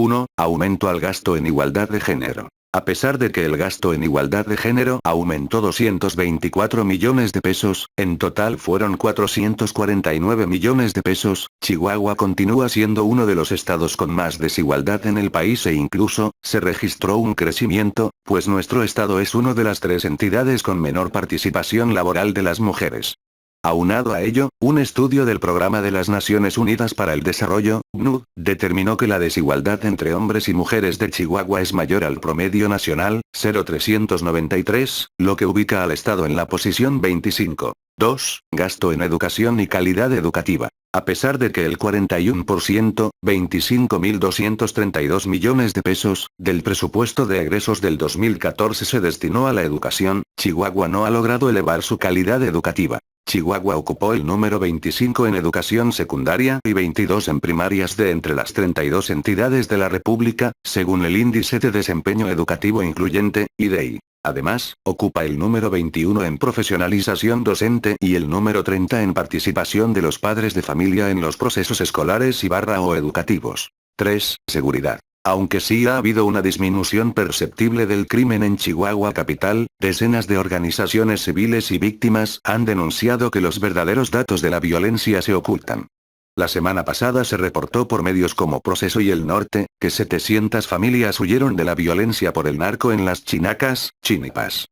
1. Aumento al gasto en igualdad de género. A pesar de que el gasto en igualdad de género aumentó 224 millones de pesos, en total fueron 449 millones de pesos, Chihuahua continúa siendo uno de los estados con más desigualdad en el país e incluso, se registró un crecimiento, pues nuestro estado es uno de las 3 entidades con menor participación laboral de las mujeres. Aunado a ello, un estudio del Programa de las Naciones Unidas para el Desarrollo, PNUD, determinó que la desigualdad entre hombres y mujeres de Chihuahua es mayor al promedio nacional, 0,393, lo que ubica al estado en la posición 25. 2. Gasto en educación y calidad educativa. A pesar de que el 41%, 25.232 millones de pesos, del presupuesto de egresos del 2014 se destinó a la educación, Chihuahua no ha logrado elevar su calidad educativa. Chihuahua ocupó el número 25 en educación secundaria y 22 en primarias de entre las 32 entidades de la República, según el Índice de Desempeño Educativo Incluyente, IDEI. Además, ocupa el número 21 en profesionalización docente y el número 30 en participación de los padres de familia en los procesos escolares o educativos. 3. Seguridad. Aunque sí ha habido una disminución perceptible del crimen en Chihuahua capital, decenas de organizaciones civiles y víctimas han denunciado que los verdaderos datos de la violencia se ocultan. La semana pasada se reportó por medios como Proceso y El Norte, que 700 familias huyeron de la violencia por el narco en las Chinacas, Chinipas.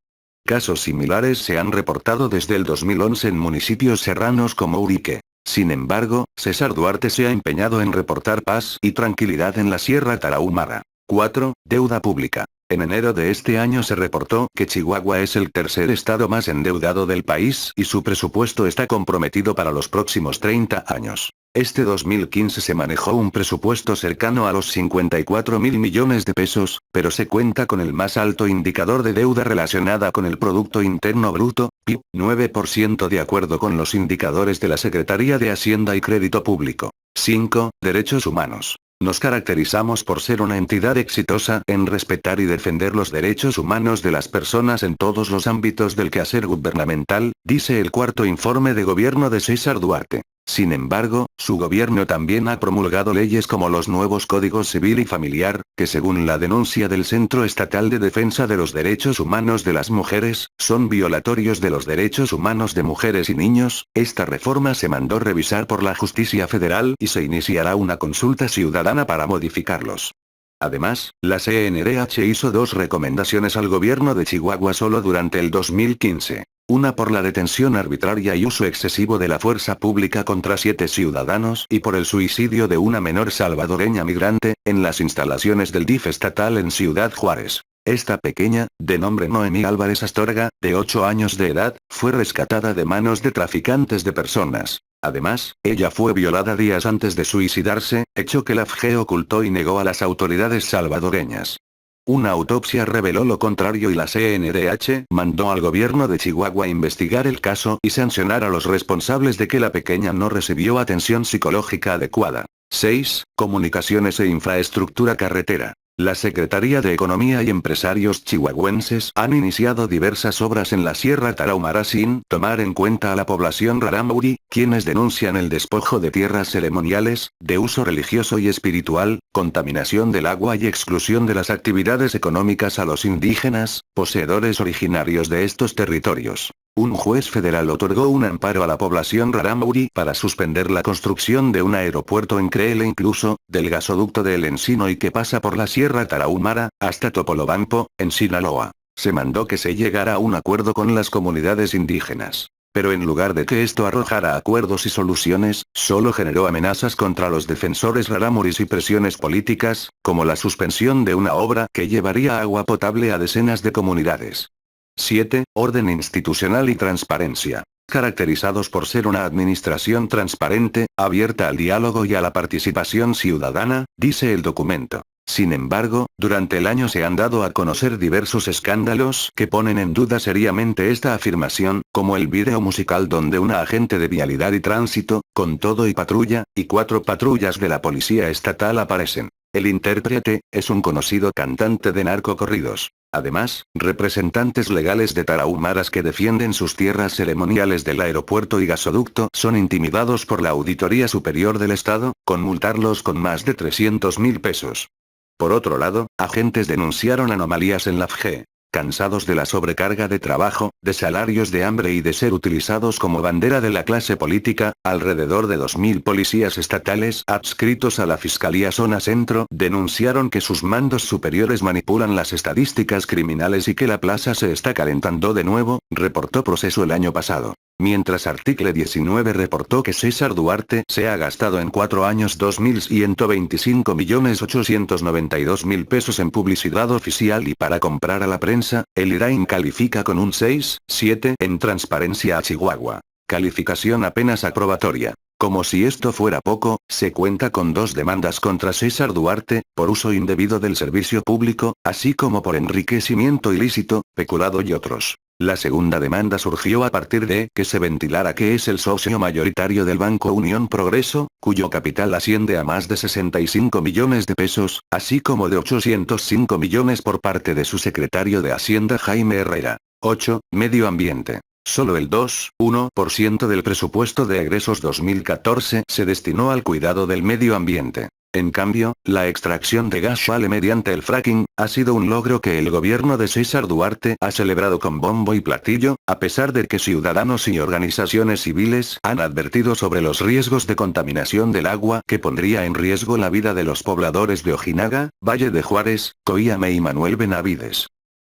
Casos similares se han reportado desde el 2011 en municipios serranos como Urique. Sin embargo, César Duarte se ha empeñado en reportar paz y tranquilidad en la Sierra Tarahumara. 4. Deuda pública. En enero de este año se reportó que Chihuahua es el tercer estado más endeudado del país y su presupuesto está comprometido para los próximos 30 años. Este 2015 se manejó un presupuesto cercano a los 54.000 millones de pesos, pero se cuenta con el más alto indicador de deuda relacionada con el Producto Interno Bruto, PIB, 9% de acuerdo con los indicadores de la Secretaría de Hacienda y Crédito Público. 5. Derechos humanos. Nos caracterizamos por ser una entidad exitosa en respetar y defender los derechos humanos de las personas en todos los ámbitos del quehacer gubernamental, dice el cuarto informe de gobierno de César Duarte. Sin embargo, su gobierno también ha promulgado leyes como los nuevos Códigos Civil y Familiar, que según la denuncia del Centro Estatal de Defensa de los Derechos Humanos de las Mujeres, son violatorios de los derechos humanos de mujeres y niños. Esta reforma se mandó revisar por la Justicia Federal y se iniciará una consulta ciudadana para modificarlos. Además, la CNDH hizo 2 recomendaciones al gobierno de Chihuahua solo durante el 2015. Una por la detención arbitraria y uso excesivo de la fuerza pública contra 7 ciudadanos y por el suicidio de una menor salvadoreña migrante, en las instalaciones del DIF estatal en Ciudad Juárez. Esta pequeña, de nombre Noemí Álvarez Astorga, de 8 años de edad, fue rescatada de manos de traficantes de personas. Además, ella fue violada días antes de suicidarse, hecho que la FGE ocultó y negó a las autoridades salvadoreñas. Una autopsia reveló lo contrario y la CNDH mandó al gobierno de Chihuahua investigar el caso y sancionar a los responsables de que la pequeña no recibió atención psicológica adecuada. 6. Comunicaciones e infraestructura carretera. La Secretaría de Economía y empresarios chihuahuenses han iniciado diversas obras en la Sierra Tarahumara sin tomar en cuenta a la población rarámuri, quienes denuncian el despojo de tierras ceremoniales, de uso religioso y espiritual, contaminación del agua y exclusión de las actividades económicas a los indígenas, poseedores originarios de estos territorios. Un juez federal otorgó un amparo a la población rarámuri para suspender la construcción de un aeropuerto en Creel e incluso, del gasoducto de El Encino y que pasa por la Sierra Tarahumara, hasta Topolobampo, en Sinaloa. Se mandó que se llegara a un acuerdo con las comunidades indígenas. Pero en lugar de que esto arrojara acuerdos y soluciones, solo generó amenazas contra los defensores rarámuris y presiones políticas, como la suspensión de una obra que llevaría agua potable a decenas de comunidades. 7. Orden institucional y transparencia. Caracterizados por ser una administración transparente, abierta al diálogo y a la participación ciudadana, dice el documento. Sin embargo, durante el año se han dado a conocer diversos escándalos que ponen en duda seriamente esta afirmación, como el vídeo musical donde una agente de vialidad y tránsito, con todo y patrulla, y 4 patrullas de la policía estatal aparecen. El intérprete, es un conocido cantante de narcocorridos. Además, representantes legales de tarahumaras que defienden sus tierras ceremoniales del aeropuerto y gasoducto son intimidados por la Auditoría Superior del Estado, con multarlos con más de 300.000 pesos. Por otro lado, agentes denunciaron anomalías en la FGE. Cansados de la sobrecarga de trabajo, de salarios de hambre y de ser utilizados como bandera de la clase política, alrededor de 2.000 policías estatales adscritos a la Fiscalía Zona Centro denunciaron que sus mandos superiores manipulan las estadísticas criminales y que la plaza se está calentando de nuevo, reportó Proceso el año pasado. Mientras Artículo 19 reportó que César Duarte se ha gastado en 4 años 2.125.892.000 pesos en publicidad oficial y para comprar a la prensa, el IRAIN califica con un 6,7 en transparencia a Chihuahua. Calificación apenas aprobatoria. Como si esto fuera poco, se cuenta con 2 demandas contra César Duarte, por uso indebido del servicio público, así como por enriquecimiento ilícito, peculado y otros. La segunda demanda surgió a partir de que se ventilara que es el socio mayoritario del Banco Unión Progreso, cuyo capital asciende a más de 65 millones de pesos, así como de 805 millones por parte de su secretario de Hacienda Jaime Herrera. 8. Medio ambiente. Solo el 2,1% del presupuesto de egresos 2014 se destinó al cuidado del medio ambiente. En cambio, la extracción de gas shale mediante el fracking, ha sido un logro que el gobierno de César Duarte ha celebrado con bombo y platillo, a pesar de que ciudadanos y organizaciones civiles han advertido sobre los riesgos de contaminación del agua que pondría en riesgo la vida de los pobladores de Ojinaga, Valle de Juárez, Coíame y Manuel Benavides.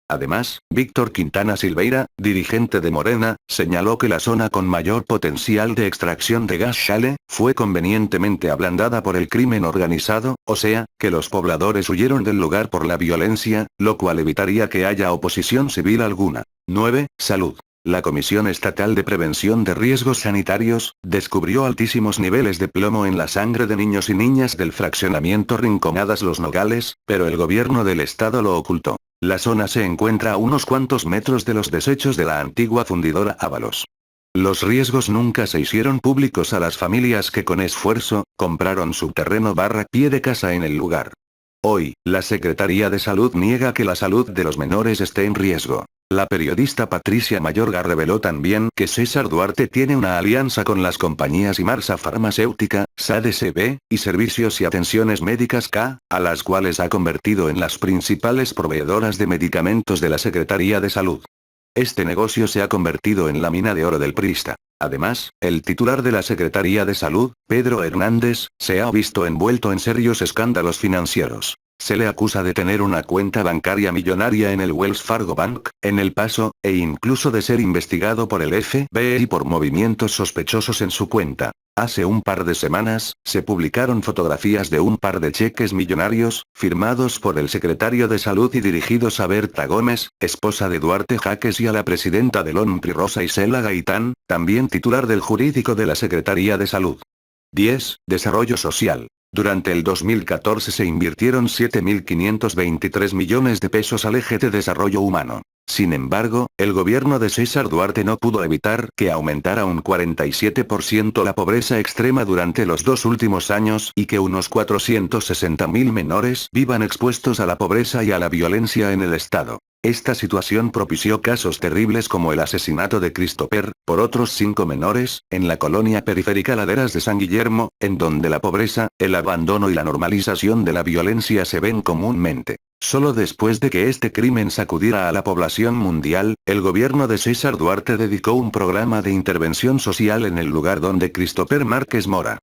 Además, Víctor Quintana Silveira, dirigente de Morena, señaló que la zona con mayor potencial de extracción de gas shale, fue convenientemente ablandada por el crimen organizado, o sea, que los pobladores huyeron del lugar por la violencia, lo cual evitaría que haya oposición civil alguna. 9. Salud. La Comisión Estatal de Prevención de Riesgos Sanitarios, descubrió altísimos niveles de plomo en la sangre de niños y niñas del fraccionamiento Rinconadas Los Nogales, pero el gobierno del estado lo ocultó. La zona se encuentra a unos cuantos metros de los desechos de la antigua fundidora Ábalos. Los riesgos nunca se hicieron públicos a las familias que con esfuerzo, compraron su terreno / pie de casa en el lugar. Hoy, la Secretaría de Salud niega que la salud de los menores esté en riesgo. La periodista Patricia Mayorga reveló también que César Duarte tiene una alianza con las compañías Imarsa Farmacéutica, SADCB, y Servicios y Atenciones Médicas K, a las cuales ha convertido en las principales proveedoras de medicamentos de la Secretaría de Salud. Este negocio se ha convertido en la mina de oro del priista. Además, el titular de la Secretaría de Salud, Pedro Hernández, se ha visto envuelto en serios escándalos financieros. Se le acusa de tener una cuenta bancaria millonaria en el Wells Fargo Bank, en El Paso, e incluso de ser investigado por el FBI por movimientos sospechosos en su cuenta. Hace un par de semanas, se publicaron fotografías de un par de cheques millonarios, firmados por el secretario de Salud y dirigidos a Berta Gómez, esposa de Duarte Jaques, y a la presidenta del ONPRI Rosa Isela Gaitán, también titular del jurídico de la Secretaría de Salud. 10. Desarrollo social. Durante el 2014 se invirtieron 7.523 millones de pesos al eje de desarrollo humano. Sin embargo, el gobierno de César Duarte no pudo evitar que aumentara un 47% la pobreza extrema durante los 2 últimos años y que unos 460.000 menores vivan expuestos a la pobreza y a la violencia en el estado. Esta situación propició casos terribles como el asesinato de Christopher, por otros 5 menores, en la colonia periférica Laderas de San Guillermo, en donde la pobreza, el abandono y la normalización de la violencia se ven comúnmente. Solo después de que este crimen sacudiera a la población mundial, el gobierno de César Duarte dedicó un programa de intervención social en el lugar donde Christopher Márquez mora.